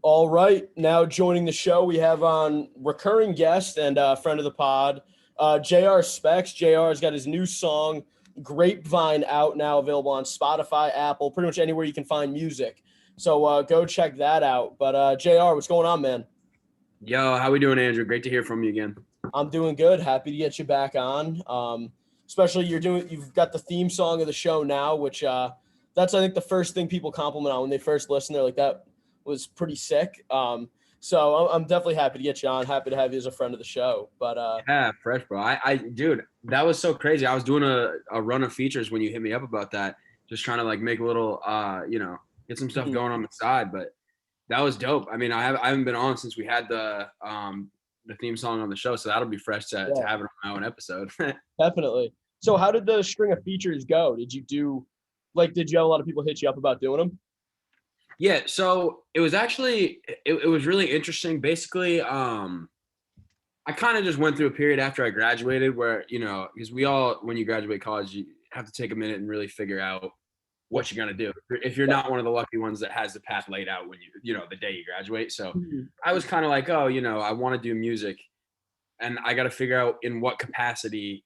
All right, now joining the show, we have on recurring guest and friend of the pod, JR Specs. JR has got his new song, Grapevine, out now, available on Spotify, Apple, pretty much anywhere you can find music. So go check that out. But JR, what's going on, man? Yo, how we doing, Andrew? Great to hear from you again. I'm doing good. Happy to get you back on. Especially you've got the theme song of the show now, which that's I think the first thing people compliment on when they first listen. They're like, that was pretty sick. So I'm definitely happy to get you on. Happy to have you as a friend of the show. But Yeah, fresh, bro. Dude, that was so crazy. I was doing a run of features when you hit me up about that. Just trying to like make a little, get some stuff going on the side. But that was dope. I mean, I haven't been on since we had the theme song on the show, so that'll be fresh to have it on my own episode. Definitely. So how did the string of features go? Did you have a lot of people hit you up about doing them? Yeah, so it was actually it was really interesting. Basically, I kind of just went through a period after I graduated where, because we all, when you graduate college, you have to take a minute and really figure out what you're going to do. If you're not one of the lucky ones that has the path laid out when the day you graduate. So I was kind of like, oh, I want to do music and I got to figure out in what capacity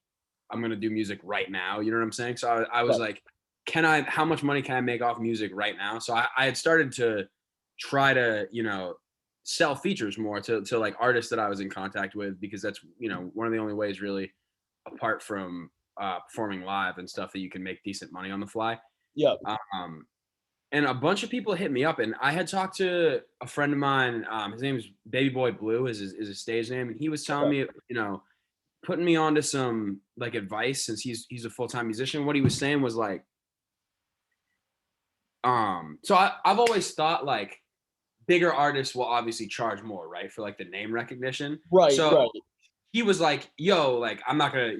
I'm going to do music right now. You know what I'm saying? So I was like, how much money can I make off music right now? So I had started to try to, sell features more to like artists that I was in contact with, because that's, one of the only ways really, apart from performing live and stuff, that you can make decent money on the fly. Yeah. And a bunch of people hit me up, and I had talked to a friend of mine. His name is Baby Boy Blue is his stage name. And he was telling me, putting me onto some like advice, since he's a full-time musician. What he was saying was like, so I've always thought like bigger artists will obviously charge more, right? For like the name recognition. Right. He was like, yo, like, I'm not gonna,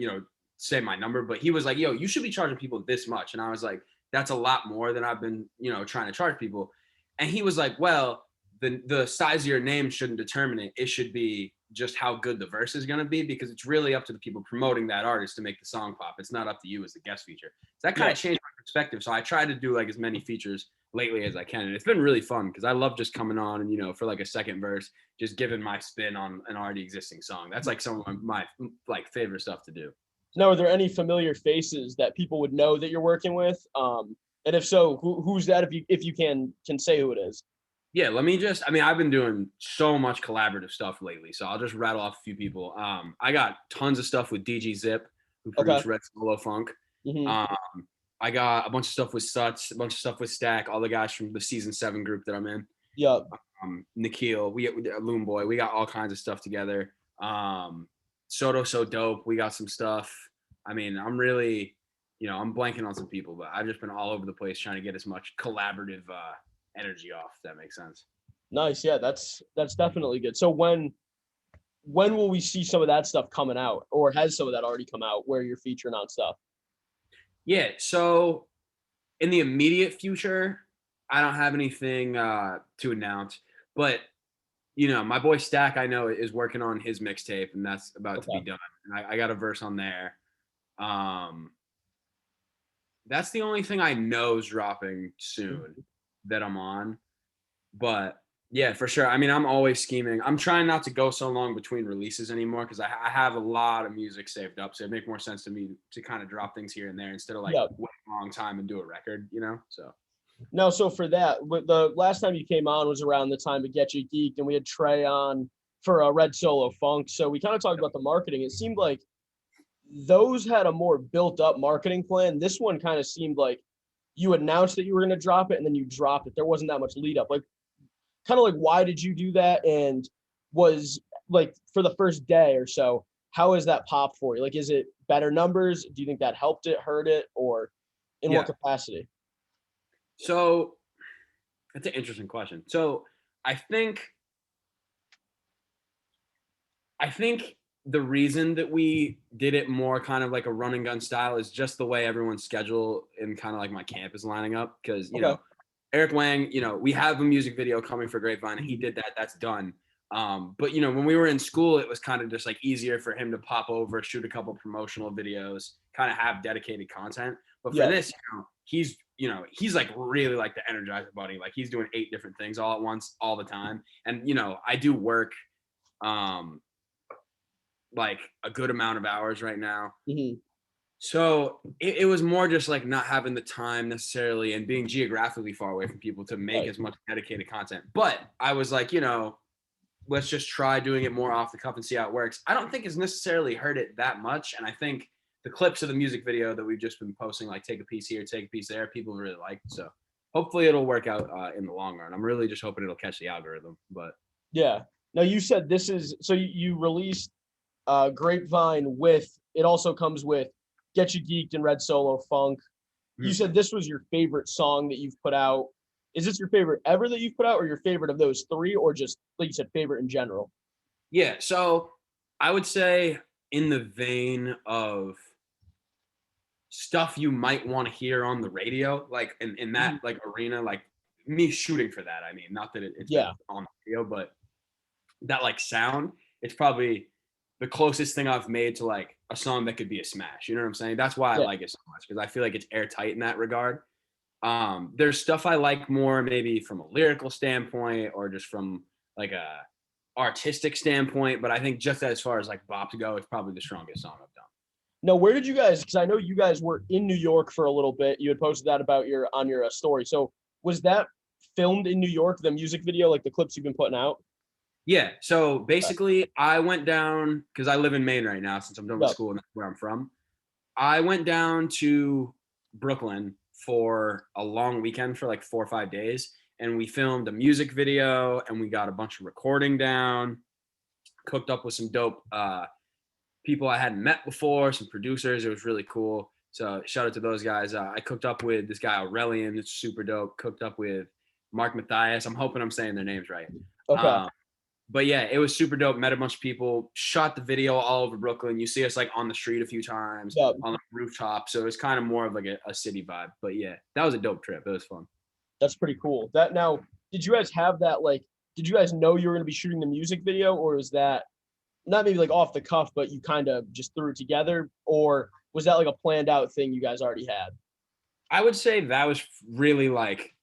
say my number, but he was like, yo, you should be charging people this much. And I was like, that's a lot more than I've been, trying to charge people. And he was like, well, the size of your name shouldn't determine it. It should be just how good the verse is going to be, because it's really up to the people promoting that artist to make the song pop. It's not up to you as the guest feature. So that kind of changed my perspective. So I try to do like as many features lately as I can. And it's been really fun because I love just coming on and, for like a second verse, just giving my spin on an already existing song. That's like some of my like favorite stuff to do. Now, are there any familiar faces that people would know that you're working with? And if so, who's that? If you can say who it is. Yeah, I've been doing so much collaborative stuff lately, so I'll just rattle off a few people. I got tons of stuff with DG Zip, who produced Red Solo Funk. I got a bunch of stuff with Suts, a bunch of stuff with Stack, all the guys from the season 7 group that I'm in. Yeah. Nikhil, we Loon Boy, we got all kinds of stuff together. Soto So Dope, we got some stuff. I mean, I'm really, I'm blanking on some people, but I've just been all over the place trying to get as much collaborative energy off, if that makes sense. Nice. Yeah, that's definitely good. So when will we see some of that stuff coming out, or has some of that already come out where you're featuring on stuff? Yeah, so in the immediate future, I don't have anything to announce, but my boy Stack, I know, is working on his mixtape, and that's about to be done. And I got a verse on there. That's the only thing I know is dropping soon that I'm on. But yeah, for sure. I mean, I'm always scheming. I'm trying not to go so long between releases anymore, because I have a lot of music saved up. So it makes more sense to me to kind of drop things here and there instead of like wait a long time and do a record, so. No, so for that, the last time you came on was around the time to Get You Geeked, and we had Trey on for a Red Solo Funk. So we kind of talked about the marketing. It seemed like those had a more built up marketing plan. This one kind of seemed like you announced that you were going to drop it and then you dropped it. There wasn't that much lead up. Like, kind of like, why did you do that? And was like, for the first day or so, how is that pop for you? Like, is it better numbers? Do you think that helped it, hurt it, or in what capacity? So that's an interesting question. So I think the reason that we did it more kind of like a run and gun style is just the way everyone's schedule and kind of like my camp is lining up. Because, Eric Wang, we have a music video coming for Grapevine, and he did that. That's done. But, when we were in school, it was kind of just like easier for him to pop over, shoot a couple promotional videos, kind of have dedicated content. But for Yeah. this, he's like really like the Energizer Bunny. Like he's doing 8 different things all at once, all the time. And I do work like a good amount of hours right now. Mm-hmm. So it was more just like not having the time necessarily and being geographically far away from people to make as much dedicated content. But I was like, let's just try doing it more off the cuff and see how it works. I don't think it's necessarily hurt it that much. And I think the clips of the music video that we've just been posting, like take a piece here, take a piece there, people really like. So hopefully it'll work out in the long run. I'm really just hoping it'll catch the algorithm. But Yeah. Now you said this is so you released Grapevine with it also comes with Get You Geeked and Red Solo Funk. You said this was your favorite song that you've put out. Is this your favorite ever that you've put out, or your favorite of those 3, or just like you said, favorite in general? Yeah, so I would say in the vein of stuff you might want to hear on the radio, like in that like arena, like me shooting for that. I mean, not that it's been on the radio, but that like sound, it's probably the closest thing I've made to like a song that could be a smash. You know what I'm saying? That's why I like it so much, because I feel like it's airtight in that regard. There's stuff I like more maybe from a lyrical standpoint or just from like a artistic standpoint, but I think just as far as like bops go, it's probably the strongest song I've done. Now, where did you guys? Because I know you guys were in New York for a little bit. You had posted that about on your story. So was that filmed in New York? The music video, like the clips you've been putting out? Yeah. So basically, I went down because I live in Maine right now since I'm done with school and that's where I'm from. I went down to Brooklyn for a long weekend for like 4 or 5 days, and we filmed a music video and we got a bunch of recording down, cooked up with some dope people I hadn't met before, some producers. It was really cool. So shout out to those guys. I cooked up with this guy Aurelian, it's super dope. Cooked up with Mark Matthias. I'm hoping I'm saying their names right. Okay. But yeah, it was super dope. Met a bunch of people, shot the video all over Brooklyn. You see us like on the street a few times, on the rooftop. So it's kind of more of like a city vibe. But yeah, that was a dope trip. It was fun. That's pretty cool. That now, did you guys have that like? Did you guys know you were going to be shooting the music video, or is that not maybe like off the cuff, but you kind of just threw it together, or was that like a planned out thing you guys already had? I would say that was really like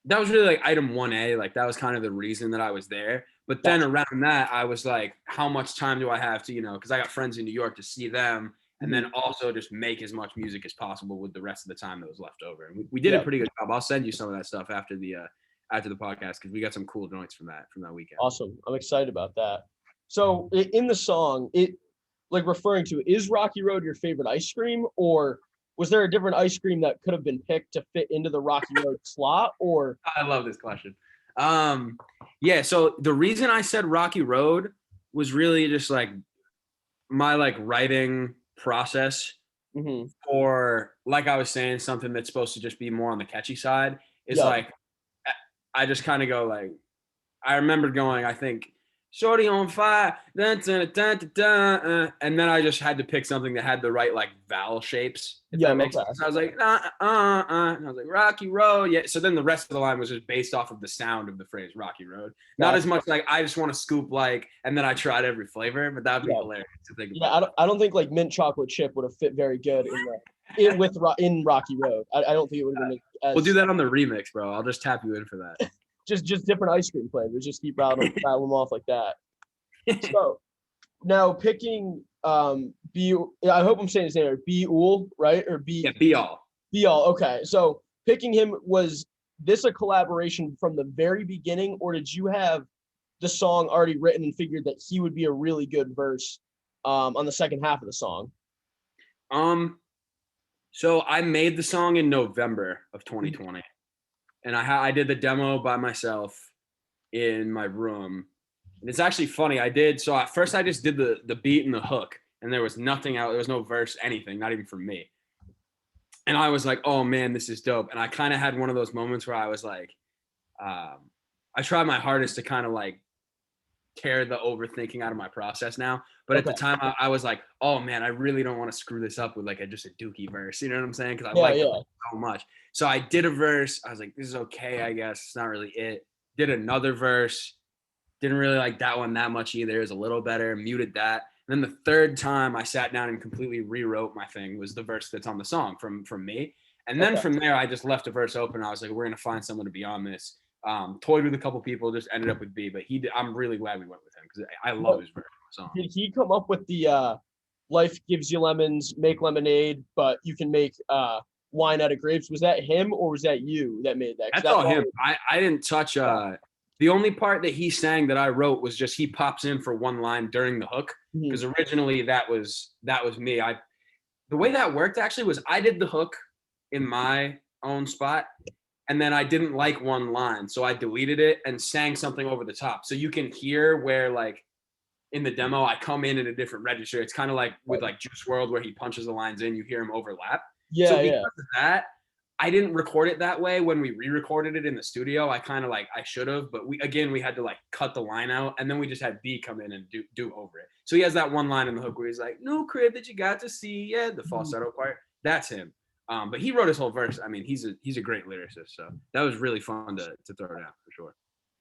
item 1A. Like that was kind of the reason that I was there. But then around that, I was like, how much time do I have to, because I got friends in New York to see them, and then also just make as much music as possible with the rest of the time that was left over. And we did a pretty good job. I'll send you some of that stuff after the podcast because we got some cool joints from that weekend. Awesome. I'm excited about that. So in the song, it like referring to, is Rocky Road your favorite ice cream, or was there a different ice cream that could have been picked to fit into the Rocky Road slot? Or I love this question. Yeah, so the reason I said Rocky Road was really just like my like writing process for, like I was saying, something that's supposed to just be more on the catchy side is like I just kind of go like, I remember going, I think Shorty on fire, dun, dun, dun, dun, dun, and then I just had to pick something that had the right like vowel shapes. If that makes sense. I was like, and I was like Rocky Road. Yeah. So then the rest of the line was just based off of the sound of the phrase Rocky Road. Not as much like I just want to scoop like, and then I tried every flavor, but that would be hilarious to think about. I don't think like mint chocolate chip would have fit very good in Rocky Road. I don't think it would have been. We'll do that on the remix, bro. I'll just tap you in for that. Just different ice cream flavors. Just keep rattling them off like that. So now picking I hope I'm saying his name right. B.Aull, right? Or B. Yeah, B.Aull. B.Aull. Okay. So picking him, was this a collaboration from the very beginning, or did you have the song already written and figured that he would be a really good verse on the second half of the song? So I made the song in November of 2020. And I did the demo by myself in my room. And it's actually funny. So at first I just did the beat and the hook, and there was nothing out. There was no verse, anything, not even from me. And I was like, oh man, this is dope. And I kind of had one of those moments where I was like, I tried my hardest to kind of like tear the overthinking out of my process now. But at the time I was like, oh man, I really don't want to screw this up with like just a dookie verse. You know what I'm saying? Because I like it so much. So I did a verse. I was like, this is okay, I guess. It's not really it. Did another verse. Didn't really like that one that much either. It was a little better. Muted that. And then the third time I sat down and completely rewrote my thing was the verse that's on the song from me. And then Okay. from there, I just left a verse open. I was like, we're going to find someone to be on this. Toyed with a couple people, just ended up with B. But I'm really glad we went with him because I love his verse of the song. Did he come up with the life gives you lemons, make lemonade, but you can make wine out of grapes? Was that him or was that you that made that? That's all him. I didn't touch the only part that he sang that I wrote was just he pops in for one line during the hook. Because originally that was me. The way that worked actually was I did the hook in my own spot, and then I didn't like one line, so I deleted it and sang something over the top. So you can hear where like in the demo I come in a different register. It's kind of like with like Juice WRLD where he punches the lines in, you hear him overlap. Yeah, so because of that, I didn't record it that way when we re-recorded it in the studio. I kind of like I should have, but we had to like cut the line out, and then we just had B come in and do over it. So he has that one line in the hook where he's like, "No crib that you got to see, yeah," the falsetto part. That's him. But he wrote his whole verse. I mean, he's a great lyricist, so that was really fun to throw it out for sure.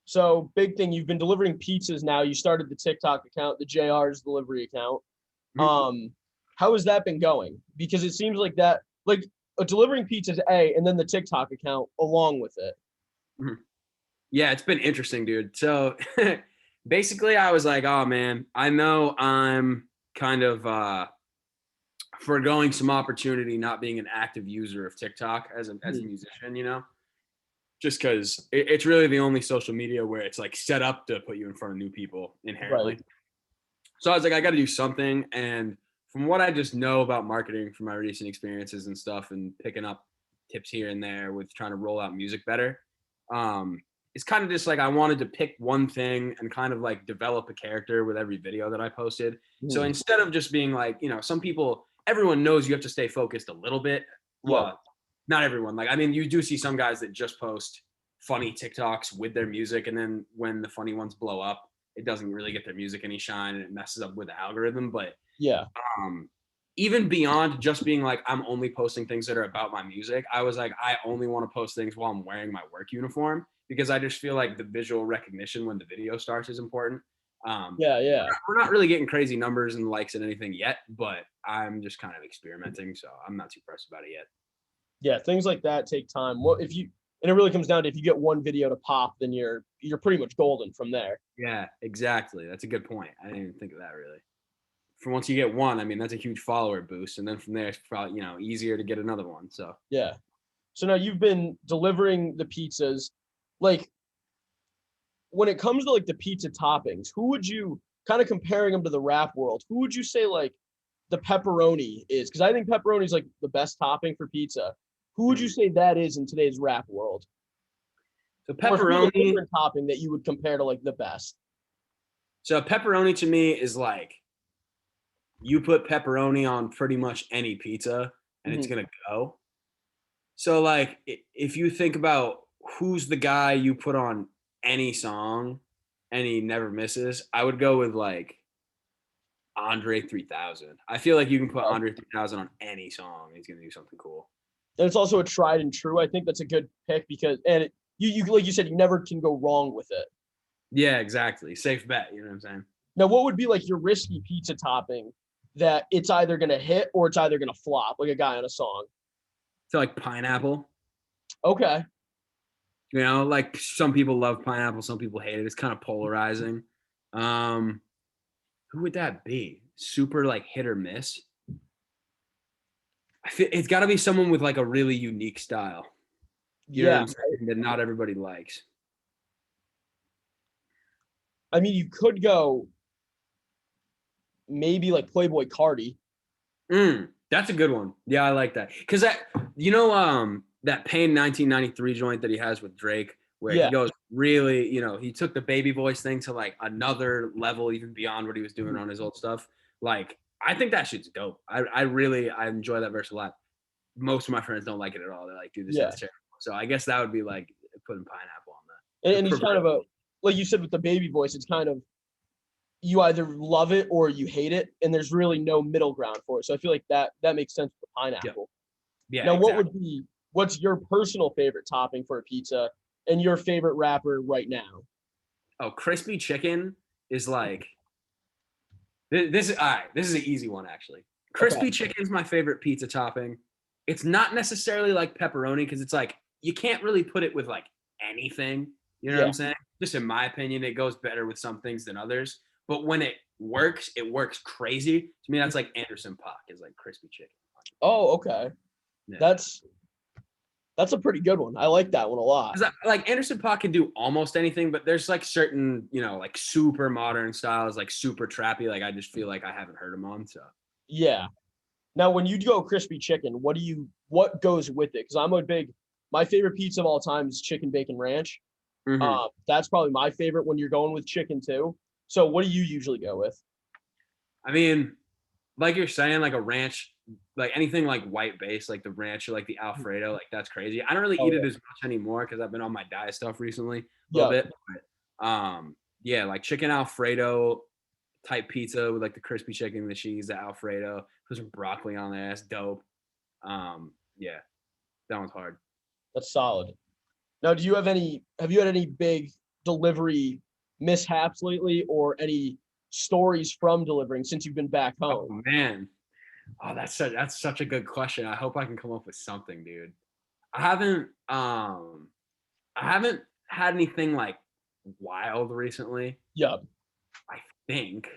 So big thing, you've been delivering pizzas now. You started the TikTok account, the JR's delivery account. How has that been going? Because it seems like that, like delivering pizzas, and then the TikTok account along with it. Yeah, it's been interesting, dude. So basically I was like, oh man, I know I'm kind of foregoing some opportunity not being an active user of TikTok as a musician, you know, just because it's really the only social media where it's like set up to put you in front of new people inherently. Right. So I was like, I got to do something. And from what I just know about marketing from my recent experiences and stuff and picking up tips here and there with trying to roll out music better, it's kind of just like I wanted to pick one thing and kind of like develop a character with every video that I posted. So instead of just being like, you know, everyone knows you have to stay focused a little bit. Well, not everyone. Like, I mean, you do see some guys that just post funny TikToks with their music, and then when the funny ones blow up, it doesn't really get their music any shine and it messes up with the algorithm. But even beyond just being like, I'm only posting things that are about my music, I was like, I only want to post things while I'm wearing my work uniform, because I just feel like the visual recognition when the video starts is important. We're not really getting crazy numbers and likes and anything yet, but I'm just kind of experimenting, so I'm not too pressed about it yet. Yeah, things like that take time. Well, and it really comes down to if you get one video to pop, then you're pretty much golden from there. Yeah, exactly. That's a good point. I didn't even think of that really. For once you get one, I mean, that's a huge follower boost, and then from there it's probably, you know, easier to get another one. So yeah. So now you've been delivering the pizzas. Like, when it comes to like the pizza toppings, who would you kind of comparing them to the rap world? Who would you say like the pepperoni is? Because I think pepperoni is like the best topping for pizza. Who would you say that is in today's rap world? So pepperoni, a different topping that you would compare to like the best. So pepperoni to me is like, you put pepperoni on pretty much any pizza and it's gonna go. So like, if you think about who's the guy you put on any song and he never misses, I would go with like Andre 3000. I feel like you can put Andre 3000 on any song and he's gonna do something cool. And it's also a tried and true. I think that's a good pick because you like you said, you never can go wrong with it. Yeah, exactly. Safe bet. You know what I'm saying? Now, what would be like your risky pizza topping that it's either gonna hit or it's either gonna flop, like a guy on a song? So like pineapple. Okay. You know, like some people love pineapple, some people hate it. It's kind of polarizing. Who would that be? Super like hit or miss. I feel it's got to be someone with like a really unique style. You know what I'm saying? That not everybody likes. I mean, you could go maybe like Playboy Cardi. That's a good one. Yeah, I like that. Because that, you know, that Pain 1993 joint that he has with Drake, where he goes really, you know, he took the baby voice thing to like another level, even beyond what he was doing on his old stuff. Like, I think that shit's dope. I enjoy that verse a lot. Most of my friends don't like it at all. They're like, dude, this sounds terrible. So I guess that would be like putting pineapple on that. And he's kind of like you said with the baby voice, it's kind of, you either love it or you hate it, and there's really no middle ground for it. So I feel like that makes sense for pineapple. Yeah. Now, exactly. What's your personal favorite topping for a pizza and your favorite rapper right now? Oh, crispy chicken is like This is all right. This is an easy one actually. Crispy chicken's my favorite pizza topping. It's not necessarily like pepperoni because it's like you can't really put it with like anything. You know what Yeah. I'm saying? Just in my opinion, it goes better with some things than others. But when it works crazy. To me, that's like Anderson Paak is like crispy chicken. Oh, okay. Yeah. That's a pretty good one. I like that one a lot. Like Anderson Paak can do almost anything, but there's like certain, like super modern styles, like super trappy. Like I just feel like I haven't heard him on. So Yeah. Now, when you go crispy chicken, what goes with it? Because my favorite pizza of all time is chicken bacon ranch. Mhm. That's probably my favorite when you're going with chicken too. So what do you usually go with? I mean, like you're saying, like a ranch, like anything like white base, like the ranch or like the Alfredo, like that's crazy. I don't really Oh eat it yeah. as much anymore because I've been on my diet stuff recently a little Yeah. bit. But yeah, like chicken Alfredo type pizza with like the crispy chicken, the cheese, the Alfredo, put some broccoli on there. That's dope. Yeah, that one's hard. That's solid. Now, have you had any big delivery mishaps lately or any stories from delivering since you've been back Oh home? man. Oh, that's such a good question. I hope I can come up with something, dude. I haven't I haven't had anything like wild recently, Yeah. I think.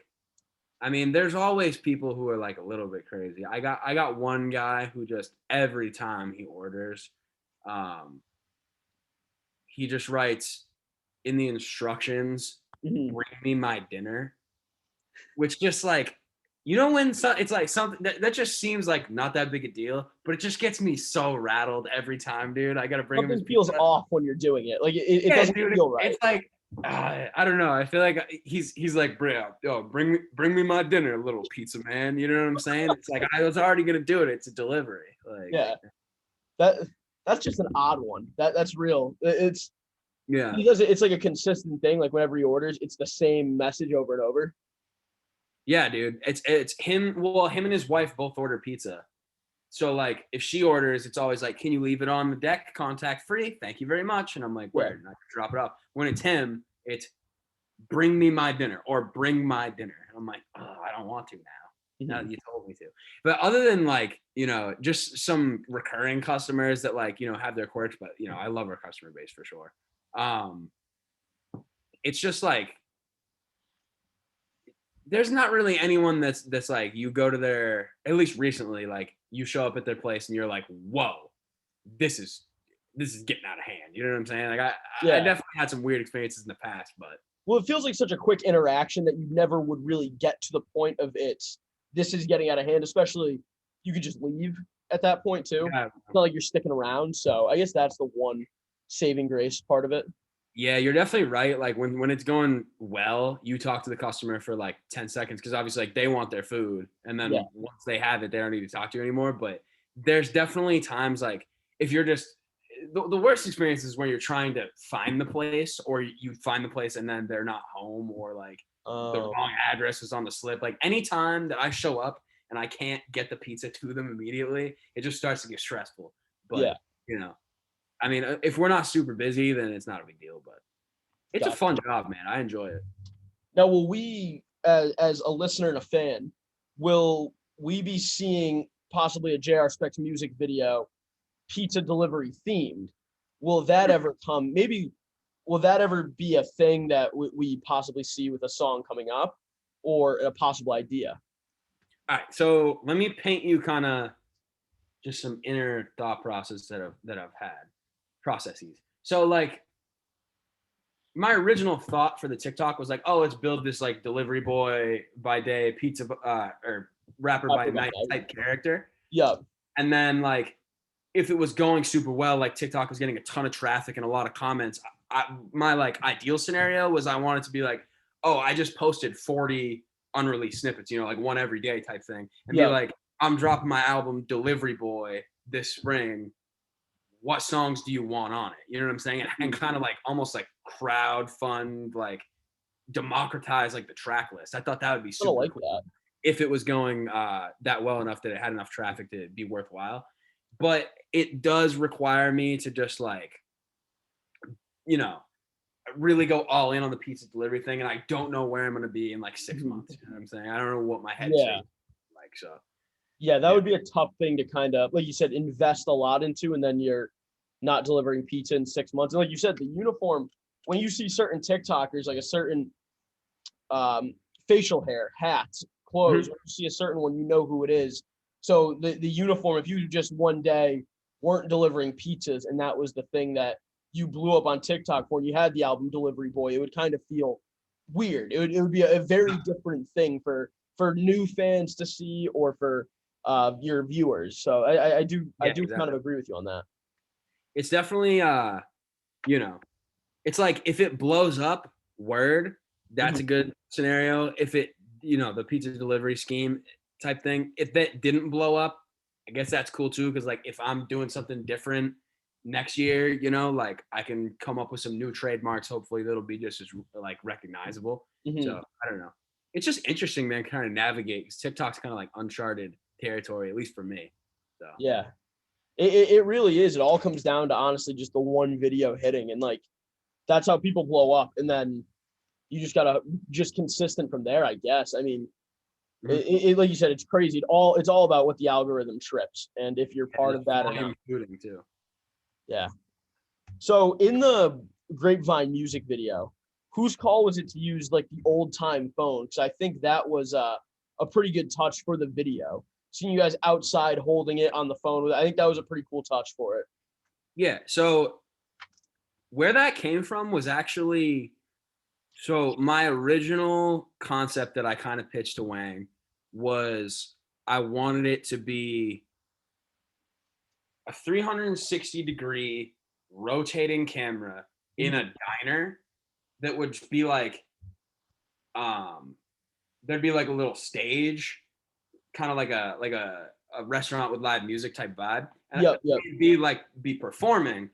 I mean, there's always people who are like a little bit crazy. I got one guy who just every time he orders, um, he just writes in the instructions, Mhm. bring me my dinner, which just like when it's like something that just seems like not that big a deal, but it just gets me so rattled every time, dude. I gotta bring him his Something feels pizza. off when you're doing it. Like it Yeah, doesn't dude, feel right. it's like I don't know. I feel like he's like, bro, oh, bring me my dinner, little pizza man. You know what I'm saying? It's like I was already gonna do it. It's a delivery. Like, Yeah. That that's just an odd one. That's real. It's yeah, he does it. It's like a consistent thing. Like whenever he orders, it's the same message over and over. yeah, dude. It's him. Well, him and his wife both order pizza. So like, if she orders, it's always like, can you leave it on the deck, contact free? Thank you very much. And I'm like, Yeah. word. And I drop it off. When it's him, it's bring me my dinner or bring my dinner. And I'm like, oh, I don't want to now. Mhm. You told me to. But other than like, just some recurring customers that like, have their quirks, but I love our customer base for sure. Um, it's just like there's not really anyone that's like you go to their at least recently, like you show up at their place and you're like, whoa, this is getting out of hand. You know what I'm saying? Like I Yeah. definitely had some weird experiences in the past, but Well, it feels like such a quick interaction that you never would really get to the point of this is getting out of hand, especially you could just leave at that point too. yeah, It's not like you're sticking around. So I guess that's the one saving grace part of it. yeah, you're definitely right. Like when it's going well, you talk to the customer for like 10 seconds because obviously like they want their food. And Yeah. then once they have it, they don't need to talk to you anymore. But there's definitely times like if you're just the worst experience is when you're trying to find the place or you find the place and then they're not home or like the Um, wrong address is on the slip. Like anytime that I show up and I can't get the pizza to them immediately, it just starts to get stressful. But yeah. you know, I mean, if we're not super busy, then it's not a big deal. But it's a Got fun job, man. I enjoy it. Now, will we, as a listener and a fan, will we be seeing possibly a JR Specs music video, pizza delivery themed? Will that ever come? Maybe will that ever be a thing that we possibly see with a song coming up, or a possible idea? All right, so let me paint you kind of just some inner thought process that I've had processes. So like my original thought for the TikTok was like, oh, let's build this like delivery boy by day, pizza or rapper by Rapper by night night. type character. Yeah. And then like if it was going super well, like TikTok was getting a ton of traffic and a lot of comments. My like ideal scenario was I wanted to be like, oh, I just posted 40 unreleased snippets, like one every day type thing, and be Yeah. like, I'm dropping my album Delivery Boy this spring. What songs do you want on it? You know what I'm saying? And kind of like almost like crowd fund, like democratize like the track list. I thought that would be I don't super like cool that. if it was going that well enough that it had enough traffic to be worthwhile. But it does require me to just like, you know, really go all in on the pizza delivery thing, and I don't know where I'm gonna be in like 6 months. You know what I'm saying? I don't know what my head Yeah. space is like. So Yeah, that yeah. would be a tough thing to kind of, like you said, invest a lot into, and then you're not delivering pizza in 6 months. And like you said, the uniform, when you see certain TikTokers, like a certain um, facial hair, hats, clothes, Mhm. when you see a certain one, you know who it is. So the uniform, if you just one day weren't delivering pizzas and that was the thing that you blew up on TikTok for, and you had the album Delivery Boy, it would kind of feel weird. It would be a very different thing for new fans to see or for your viewers. So I Yeah, do kind of exactly. agree with you on that. It's definitely you know, it's like if it blows up, word, that's a Mhm. good scenario. If it, the pizza delivery scheme type thing, if that didn't blow up, I guess that's cool too. Cause like if I'm doing something different next year, like I can come up with some new trademarks, hopefully that'll be just as like recognizable. Mhm. So I don't know. It's just interesting, man, kind of navigate because TikTok's kind of like uncharted territory, at least for me. So Yeah. It really is. It all comes down to honestly just the one video hitting, and like that's how people blow up, and then you just gotta just consistent from there, I guess. I mean, mhm. like you said, it's crazy. It's all about what the algorithm trips, and if you're And part the of that or volume not. shooting too. Yeah. So in the Grapevine music video, whose call was it to use like the old time phone? Because I think that was a pretty good touch for the video. Seeing you guys outside holding it on the phone, I think that was a pretty cool touch for it. Yeah. So where that came from was actually so my original concept that I kind of pitched to Wang was I wanted it to be a 360-degree rotating camera in Mhm. a diner that would be like um there'd be like a little stage, kind of like a restaurant with live music type vibe. And Yep, yep. we'd be performing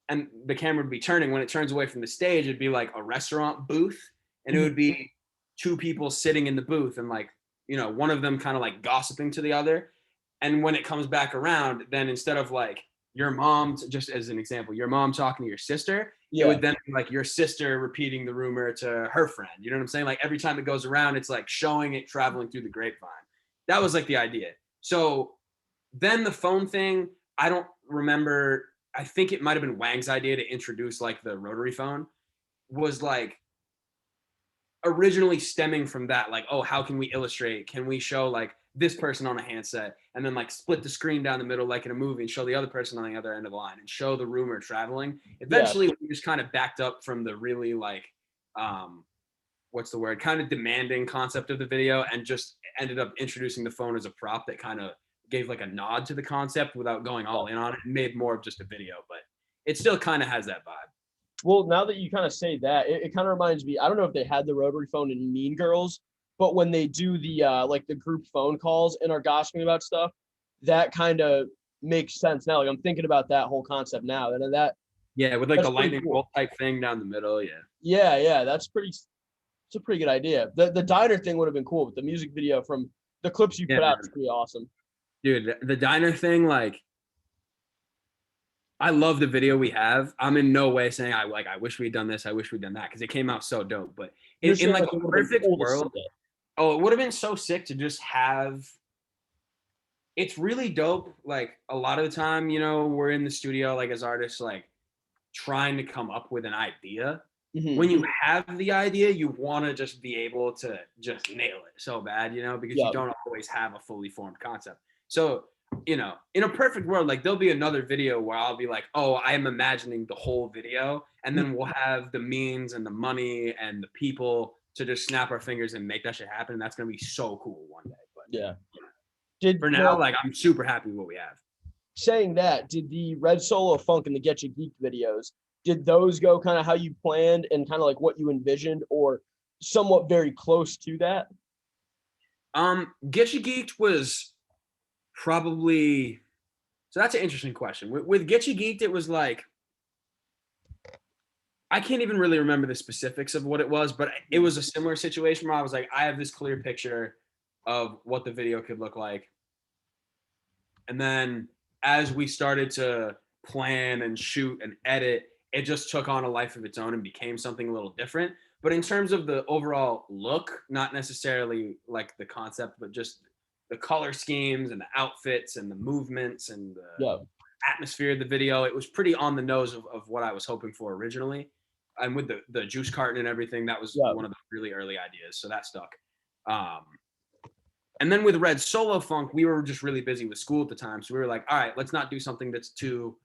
and the camera would be turning. When it turns away from the stage, it'd be like a restaurant booth, and it Mhm. would be two people sitting in the booth, and like one of them kind of like gossiping to the other. And when it comes back around, then instead of like your mom, just as an example, your mom talking to your sister, it Yeah. would then be like your sister repeating the rumor to her friend. You know what I'm saying? Like every time it goes around, it's like showing it traveling through the grapevine. That was like the idea. So then the phone thing, I don't remember. I think it might have been Wang's idea to introduce like the rotary phone, was like originally stemming from that. Like, oh, how can we illustrate? Can we show like this person on a handset and then like split the screen down the middle like in a movie and show the other person on the other end of the line and show the rumor traveling? Yeah. Eventually, we just kind of backed up from the really like um, what's the word, kind of demanding concept of the video and just ended up introducing the phone as a prop that kind of gave like a nod to the concept without going all in on it and made more of just a video, but it still kind of has that vibe. Well, now that you kind of say that, it kind of reminds me. I don't know if they had the rotary phone in Mean Girls, but when they do the like the group phone calls and are gossiping about stuff, that kind of makes sense now. Like I'm thinking about that whole concept now, and Yeah, with like that's the pretty lightning cool. bolt type thing down the middle. Yeah. Yeah, yeah, that's pretty. It's a pretty good idea. The diner thing would have been cool, but the music video from the clips you Yeah, put out is man. pretty awesome. Dude, the diner thing, like, I love the video we have. I'm in no way saying I wish we'd done this, I wish we'd done that, because it came out so dope. But You're in saying like like it a would have been perfect cool to see world, it. oh, it would have been so sick to just have. It's really dope. Like a lot of the time, we're in the studio, like as artists, like trying to come up with an idea. When Mm-hmm. you have the idea, you want to just be able to just nail it so bad, because you Yeah. don't always have a fully formed concept. So, in a perfect world, like there'll be another video where I'll be like, oh, I am imagining the whole video. And then we'll have the means and the money and the people to just snap our fingers and make that shit happen. And that's going to be so cool one day. But Yeah. Did for now, the like I'm super happy with what we have. saying that, did the Red Solo Funk and the Get You Geek videos, did those go kind of how you planned and kind of like what you envisioned or somewhat very close to that? Get You Geeked was probably so that's an interesting question. With Get You Geeked, it was like I can't even really remember the specifics of what it was, but it was a similar situation where I was like, I have this clear picture of what the video could look like. And then as we started to plan and shoot and edit, it just took on a life of its own and became something a little different. But in terms of the overall look, not necessarily like the concept, but just the color schemes and the outfits and the movements and the Yeah. atmosphere of the video, it was pretty on the nose of what I was hoping for originally. And with the juice carton and everything, that was Yeah. one of the really early ideas. So that stuck. And then with Red Solo Funk, we were just really busy with school at the time. So we were like, all right, let's not do something that's too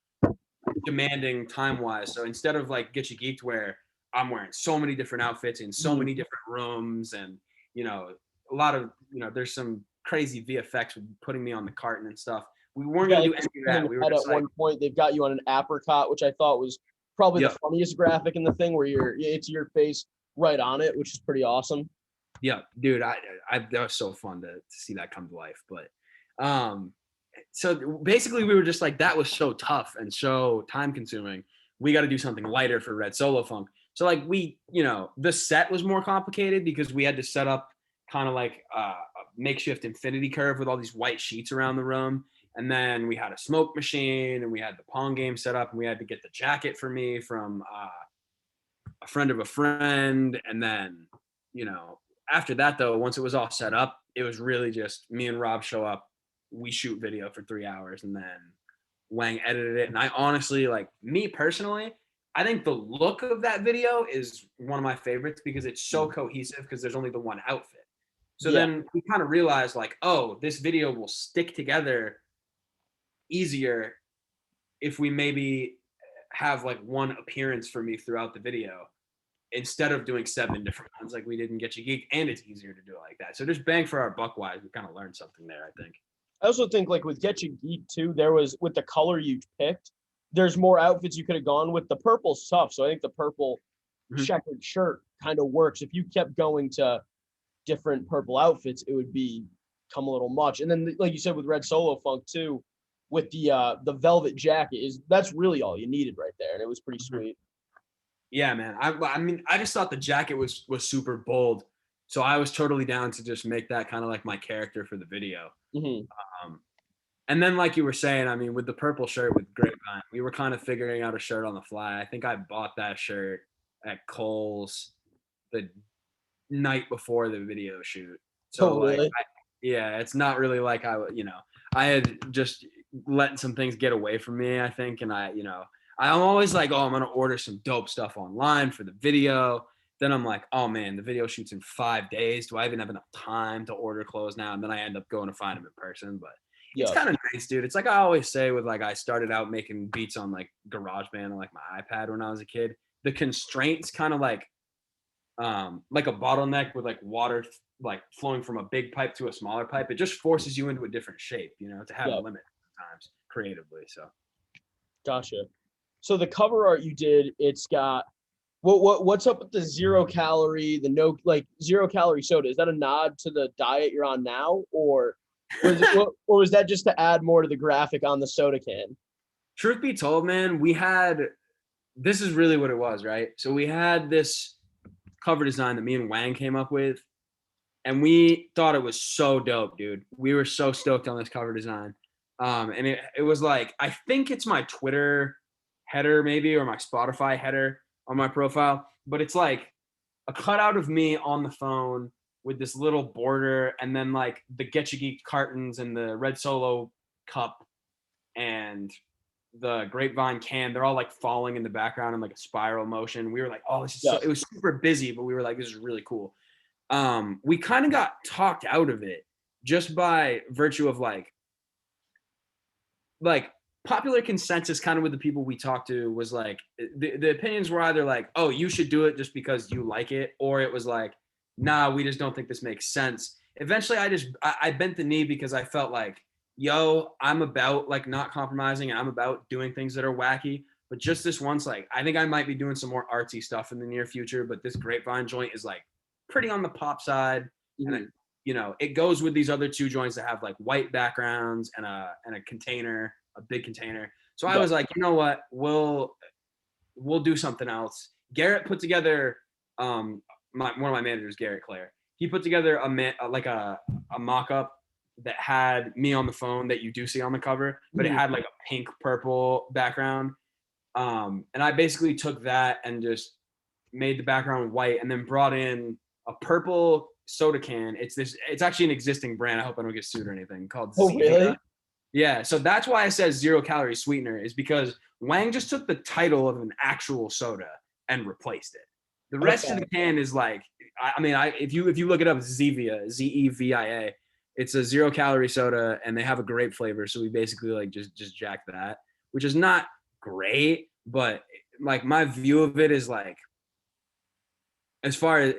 demanding time wise. So instead of like Get You Geeked, where I'm wearing so many different outfits in so many different rooms, and a lot of there's some crazy VFX with putting me on the carton and stuff. We weren't gonna do any of that. We were just at one point they've got you on an apricot, which I thought was probably the funniest graphic in the thing, where it's your face right on it, which is pretty awesome. Yeah, dude, I that was so fun to see that come to life. But so basically we were just like, that was so tough and so time consuming. We got to do something lighter for Red Solo Funk. So like the set was more complicated because we had to set up kind of like a makeshift infinity curve with all these white sheets around the room. And then we had a smoke machine and we had the Pong game set up, and we had to get the jacket for me from a friend of a friend. And then, after that though, once it was all set up, it was really just me and Rob show up, we shoot video for 3 hours, and then Wang edited it. And I honestly, like, me personally, I think the look of that video is one of my favorites because it's so cohesive because there's only the one outfit. So then we kind of realized like, oh, this video will stick together easier if we maybe have like one appearance for me throughout the video instead of doing 7 different ones like we did in Get You Geek, and it's easier to do it like that. So just bang for our buck wise, we kind of learned something there, I think. I also think like with Get You Geek too, there was, with the color you picked, there's more outfits you could have gone with. The purple's tough, so I think the purple checkered shirt kind of works. If you kept going to different purple outfits, it would become a little much. And then like you said with Red Solo Funk too, with the velvet jacket, that's really all you needed right there, and it was pretty sweet. Yeah, man. I mean, I just thought the jacket was super bold, so I was totally down to just make that kind of like my character for the video. And then, like you were saying, I mean, with the purple shirt with Grapevine, we were kind of figuring out a shirt on the fly. I think I bought that shirt at Kohl's the night before the video shoot. So really? it's not really like I had just letting some things get away from me, I think. And I'm always like, oh, I'm going to order some dope stuff online for the video. Then I'm like, oh man, the video shoots in 5 days. Do I even have enough time to order clothes now? And then I end up going to find them in person. But it's kind of nice, dude. It's like I always say with like, I started out making beats on like GarageBand and like my iPad when I was a kid. The constraints kind of like a bottleneck with like water like flowing from a big pipe to a smaller pipe. It just forces you into a different shape, to have a limit sometimes creatively. So gotcha. So the cover art you did, it's got what's up with the 0 calorie, the no, like 0 calorie soda? Is that a nod to the diet you're on now, or was that just to add more to the graphic on the soda can? Truth be told, man, this is really what it was, right? So we had this cover design that me and Wang came up with, and we thought it was so dope, dude. We were so stoked on this cover design. And it was like, I think it's my Twitter header maybe, or my Spotify header on my profile, but it's like a cutout of me on the phone with this little border, and then like the Get You Geek cartons and the Red Solo cup and the Grapevine can, they're all like falling in the background in like a spiral motion. We were like, oh, this is it was super busy, but we were like, this is really cool. We kind of got talked out of it just by virtue of like popular consensus kind of with the people we talked to was like, the opinions were either like, oh, you should do it just because you like it, or it was like, nah, we just don't think this makes sense. Eventually I bent the knee because I felt like, yo, I'm about like not compromising, and I'm about doing things that are wacky. But just this once, like, I think I might be doing some more artsy stuff in the near future, but this Grapevine joint is like pretty on the pop side. And it goes with these other 2 joints that have like white backgrounds and a container, a big container. So I was like, you know what, we'll do something else. Garrett put together, one of my managers, Garrett Clare, he put together a mock-up that had me on the phone that you do see on the cover, but it had like a pink purple background. And I basically took that and just made the background white and then brought in a purple soda can. It's actually an existing brand. I hope I don't get sued or anything, called Oh, Zevia. really? Yeah, so that's why I said 0 calorie sweetener, is because Wang just took the title of an actual soda and replaced it. The rest of Okay. the can is like, if you look it up, Zevia, Zevia, it's a 0 calorie soda, and they have a grape flavor. So we basically like just jack that, which is not great, but like my view of it is like, as far as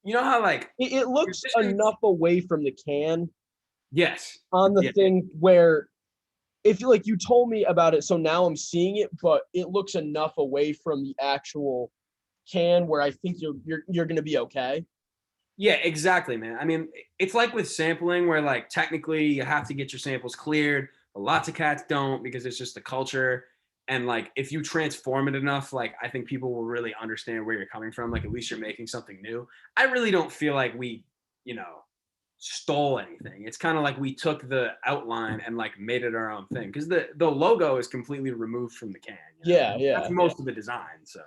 you know how like It looks enough away from the can yes, on the yeah, thing where if like you told me about it, so now I'm seeing it, but it looks enough away from the actual can where I think you're gonna be okay. yeah, exactly, man. I mean, it's like with sampling where like technically you have to get your samples cleared, but lots of cats don't because it's just the culture. And like if you transform it enough, like I think people will really understand where you're coming from. Like at least you're making something new. I really don't feel like we, you know, stole anything. It's kind of like we took the outline and like made it our own thing because the logo is completely removed from the can. You know, Yeah, that's yeah. most of the design. So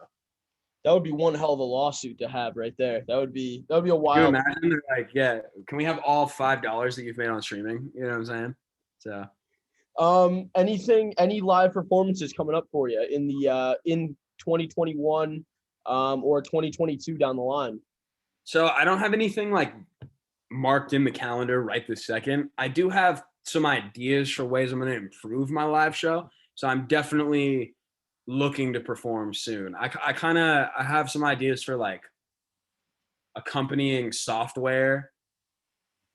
That would be one hell of a lawsuit to have right there. That would be a could you wild. imagine? They're like, yeah, can we have all $5 that you've made on streaming? You know what I'm saying? So Any live performances coming up for you in 2021 or 2022 down the line? so I don't have anything like marked in the calendar right this second. I do have some ideas for ways I'm going to improve my live show. So I'm definitely looking to perform soon. I have some ideas for like accompanying software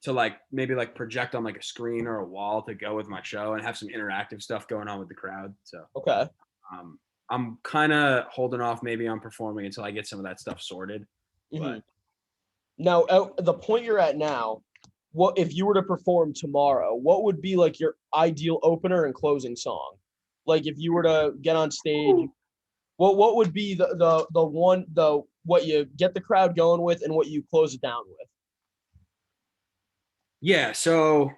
to like maybe like project on like a screen or a wall to go with my show and have some interactive stuff going on with the crowd. So Okay. um, I'm kind of holding off maybe on performing until I get some of that stuff sorted. Hmm. But Now, at the point you're at now, what if you were to perform tomorrow? What would be like your ideal opener and closing song? Like if you were to get on stage, what would be the one the what you get the crowd going with and what you close it down with? yeah, so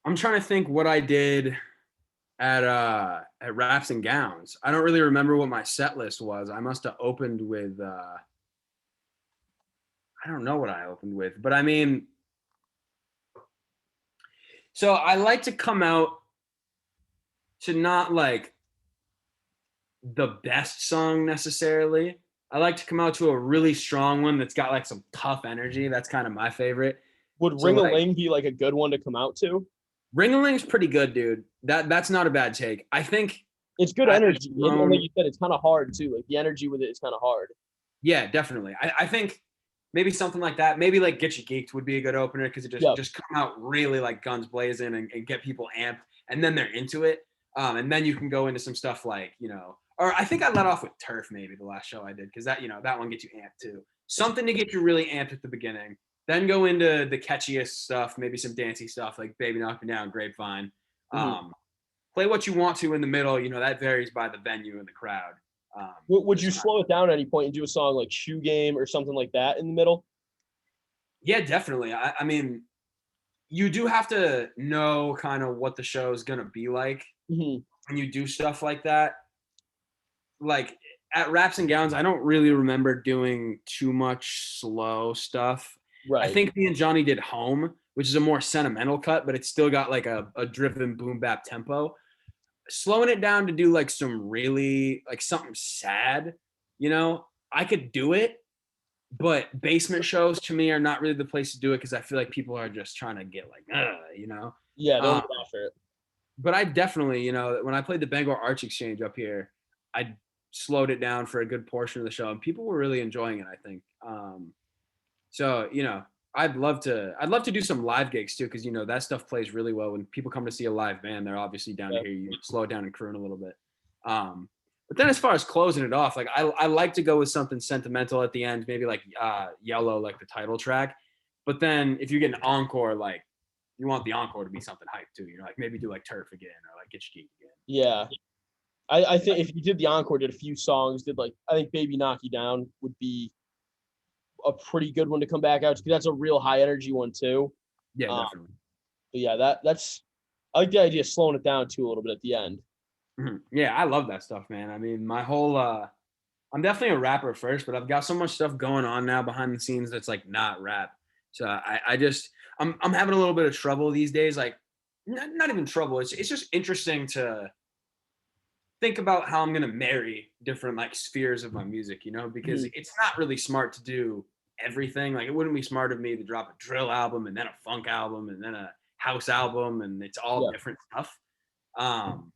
I'm trying to think what I did at Wraps and Gowns. I don't really remember what my set list was. I must have opened with I don't know what I opened with, but I mean, so I like to come out to not like the best song necessarily. I like to come out to a really strong one that's got like some tough energy. That's kind of my favorite. Would So Ring a like Ling be like a good one to come out to? Ring-a-Ling's pretty good, dude. That's not a bad take. I think It's good at the energy, and like tone, you said, it's kind of hard too. Like the energy with it is kind of hard. yeah, definitely. I think maybe something like that. Maybe like Get You Geeked would be a good opener because it Yep. just come out really like guns blazing and get people amped, and then they're into it. And then you can go into some stuff like or I think I let off with Turf maybe the last show I did because that that one gets you amped too. Something to get you really amped at the beginning. Then go into the catchiest stuff, maybe some dancey stuff like Baby Knock Me Down, Grapevine. Mhm. Play what you want to in the middle. That varies by the venue and the crowd. Would you Just slow it down at any point and do a song like Shoe Game or something like that in the middle? yeah, definitely. I mean, you do have to know kind of what the show is gonna be like Hmm. when you do stuff like that. Like at Wraps and Gowns, I don't really remember doing too much slow stuff. I Right. think me and Johnny did Home, which is a more sentimental cut, but it's still got like a driven boom bap tempo. Slowing it down to do like some really like something sad, I could do it, but basement shows to me are not really the place to do it because I feel like people are just trying to get like, Yeah, they'll Um, get after it. but I definitely, when I played the Bangor Arts Exchange up here, I slowed it down for a good portion of the show, and people were really enjoying it. I think. So I'd love to do some live gigs too, because that stuff plays really well when people come to see a live band. They're obviously down to Yeah. hear you slow it down and croon a little bit. But then as far as closing it off, like I like to go with something sentimental at the end, maybe like Yellow, like the title track. But then if you get an encore, like you want the encore to be something hype too. Like maybe do like Turf again or like Get Your Geek again. Yeah. I think if you did the encore, did a few songs, did like I think Baby Knock You Down would be a pretty good one to come back out because that's a real high energy one too. Yeah, Um, definitely. but yeah, that's I like the idea of slowing it down too a little bit at the end. Yeah, I love that stuff, man. I mean, my whole I'm definitely a rapper first, but I've got so much stuff going on now behind the scenes that's like not rap. So I just I'm having a little bit of trouble these days. Like not even trouble. It's just interesting to think about how I'm gonna marry different like spheres of my music, because Mhm. it's not really smart to do everything. Like it wouldn't be smart of me to drop a drill album and then a funk album and then a house album and it's all Yeah. different stuff. Um,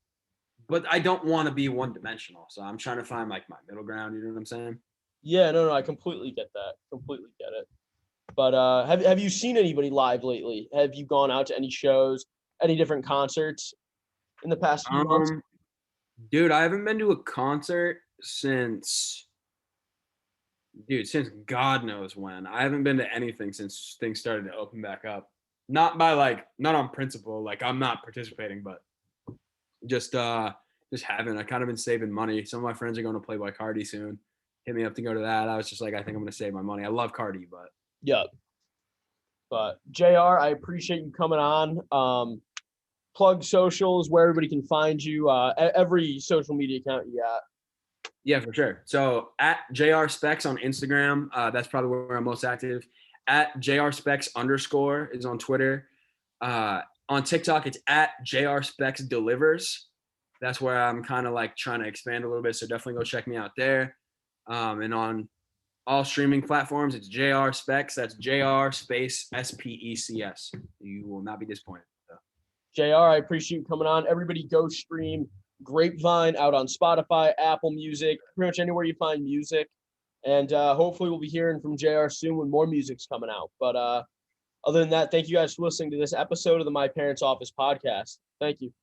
but I don't want to be one dimensional. So I'm trying to find like my middle ground, you know what I'm saying? Yeah, no, I completely get that. Completely get it. But have you seen anybody live lately? Have you gone out to any shows, any different concerts in the past few months? Um, dude, I haven't been to a concert since God knows when. I haven't been to anything since things started to open back up. Not on principle, like I'm not participating, but just just haven't. I kind of been saving money. Some of my friends are going to Playboy Cardi soon. Hit me up to go to that. I was just like, I think I'm gonna save my money. I love Cardi, but Yeah. But JR, I appreciate you coming on. Plug socials where everybody can find you. Every social media account you got. yeah, for sure. So at JR Specs on Instagram, that's probably where I'm most active. At JR Specs _ is on Twitter. On TikTok, it's at JR Specs Delivers. That's where I'm kind of like trying to expand a little bit. So definitely go check me out there. And on all streaming platforms, it's JR Specs. That's JR space SPECS. You will not be disappointed. So. JR, I appreciate you coming on. Everybody go stream Grapevine out on Spotify, Apple Music, pretty much anywhere you find music. And hopefully we'll be hearing from JR soon when more music's coming out. But other than that, thank you guys for listening to this episode of the My Parents Office podcast. Thank you.